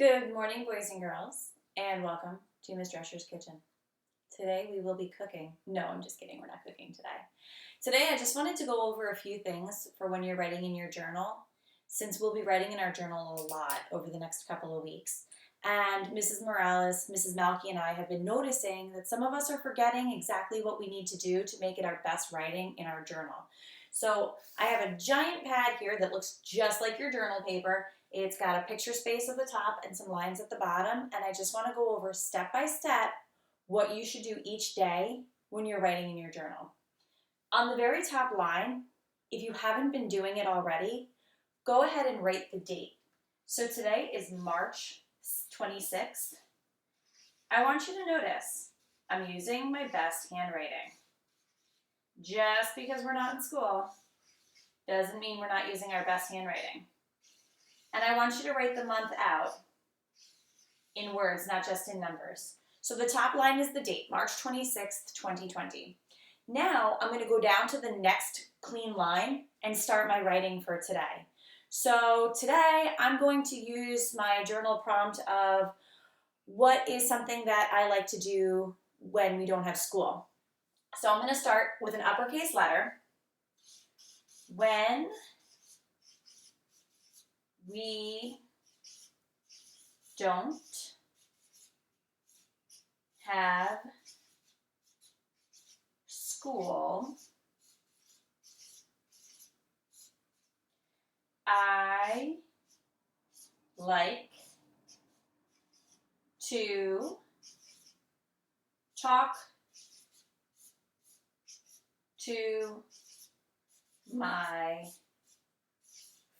Good morning, boys and girls, and welcome to Miss Drescher's Kitchen. Today we will be cooking. No, I'm just kidding. We're not cooking today. Today I just wanted to go over a few things for when you're writing in your journal, since we'll be writing in our journal a lot over the next couple of weeks. And Mrs. Morales, Mrs. Malky, and I have been noticing that some of us are forgetting exactly what we need to do to make it our best writing in our journal. So I have a giant pad here that looks just like your journal paper. It's got a picture space at the top and some lines at the bottom, and I just want to go over step by step what you should do each day when you're writing in your journal. On the very top line, if you haven't been doing it already, go ahead and write the date. So today is March 26th. I want you to notice I'm using my best handwriting. Just because we're not in school doesn't mean we're not using our best handwriting. And I want you to write the month out in words, not just in numbers. So the top line is the date, March 26th, 2020. Now I'm going to go down to the next clean line and start my writing for today. So today I'm going to use my journal prompt of what is something that I like to do when we don't have school. So I'm going to start with an uppercase letter. When we don't have school, I like to talk to my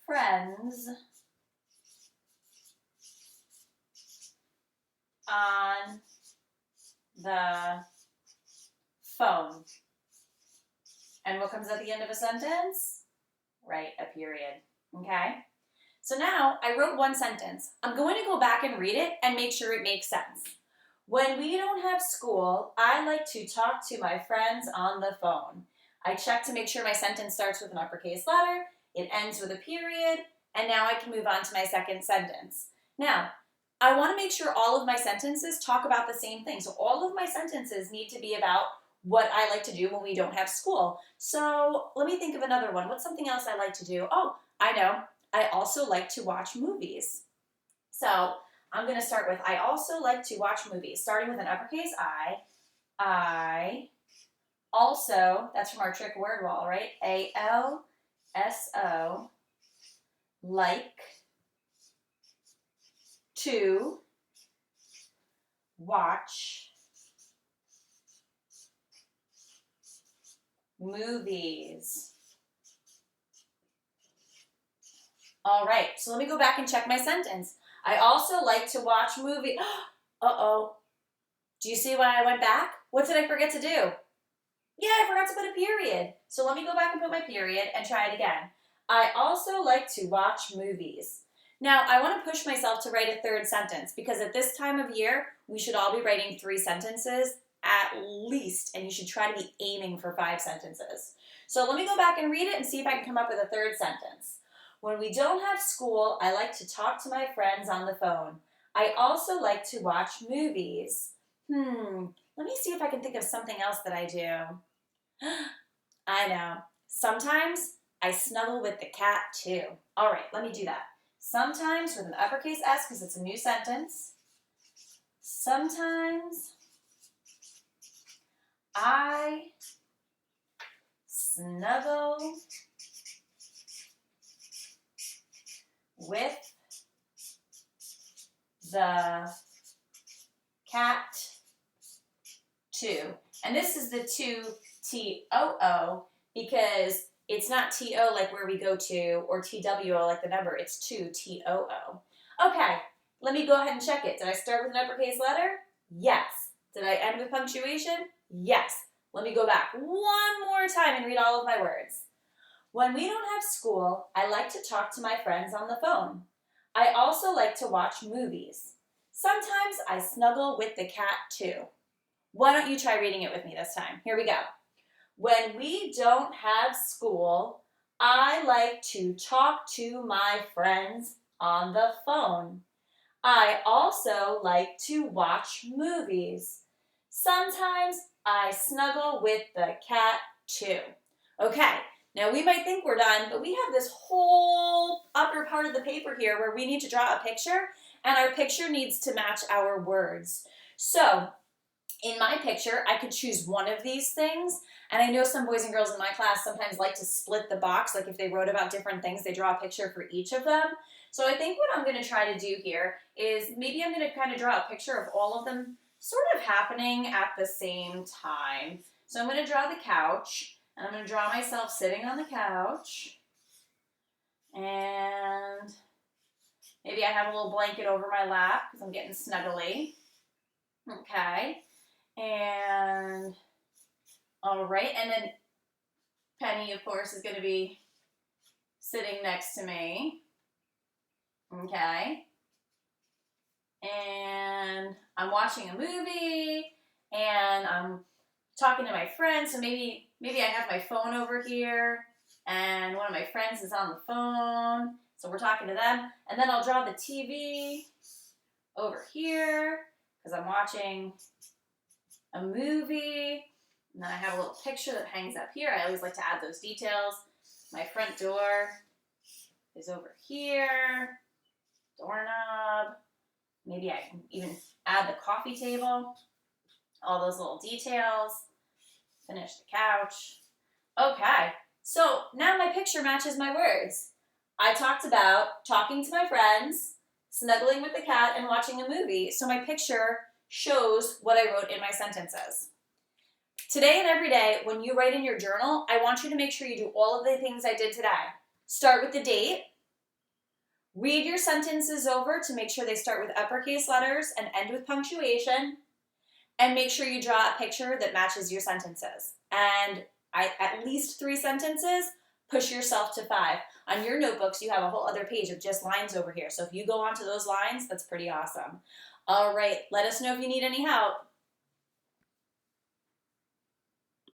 friends on the phone. And what comes at the end of a sentence? Write a period, okay? So now I wrote one sentence. I'm going to go back and read it and make sure it makes sense. When we don't have school, I like to talk to my friends on the phone. I check to make sure my sentence starts with an uppercase letter, it ends with a period, and now I can move on to my second sentence. Now, I want to make sure all of my sentences talk about the same thing. So all of my sentences need to be about what I like to do when we don't have school. So let me think of another one. What's something else I like to do? Oh, I know. I also like to watch movies. So I'm going to start with I also like to watch movies, starting with an uppercase I. I also, that's from our trick word wall, right? A-L-S-O, like to watch movies. All right, so let me go back and check my sentence. I also like to watch movies. Uh-oh. Do you see why I went back? What did I forget to do? Yeah, I forgot to put a period. So let me go back and put my period and try it again. I also like to watch movies. Now, I want to push myself to write a third sentence because at this time of year, we should all be writing 3 sentences at least, and you should try to be aiming for 5 sentences. So let me go back and read it and see if I can come up with a third sentence. When we don't have school, I like to talk to my friends on the phone. I also like to watch movies. Let me see if I can think of something else that I do. I know. Sometimes I snuggle with the cat too. All right, let me do that. Sometimes with an uppercase S because it's a new sentence. Sometimes I snuggle with the cat too. And this is the 2 T-O-O because it's not T-O like where we go to or T-W-O like the number. It's 2 T-O-O. Okay, let me go ahead and check it. Did I start with an uppercase letter? Yes. Did I end with punctuation? Yes. Let me go back one more time and read all of my words. When we don't have school, I like to talk to my friends on the phone. I also like to watch movies. Sometimes I snuggle with the cat too. Why don't you try reading it with me this time? Here we go. When we don't have school, I like to talk to my friends on the phone. I also like to watch movies. Sometimes I snuggle with the cat too. Okay, now we might think we're done, but we have this whole upper part of the paper here where we need to draw a picture, and our picture needs to match our words. So, in my picture, I could choose one of these things, and I know some boys and girls in my class sometimes like to split the box, like if they wrote about different things, they draw a picture for each of them. So I think what I'm going to try to do here is maybe I'm going to kind of draw a picture of all of them sort of happening at the same time. So I'm going to draw the couch, and I'm going to draw myself sitting on the couch, and maybe I have a little blanket over my lap because I'm getting snuggly. Okay, and all right, and then Penny, of course, is going to be sitting next to me. Okay, and I'm watching a movie, and I'm talking to my friends. So maybe I have my phone over here, and one of my friends is on the phone, so we're talking to them. And then I'll draw the TV over here because I'm watching a movie. And then I have a little picture that hangs up here. I always like to add those details. My front door is over here. Doorknob. Maybe I can even add the coffee table. All those little details. Finish the couch. Okay, so now my picture matches my words. I talked about talking to my friends, snuggling with the cat, and watching a movie. So my picture shows what I wrote in my sentences. Today and every day, when you write in your journal, I want you to make sure you do all of the things I did today. Start with the date. Read your sentences over to make sure they start with uppercase letters and end with punctuation. And make sure you draw a picture that matches your sentences. And at least 3 sentences, push yourself to 5. On your notebooks, you have a whole other page of just lines over here. So if you go onto those lines, that's pretty awesome. All right, let us know if you need any help.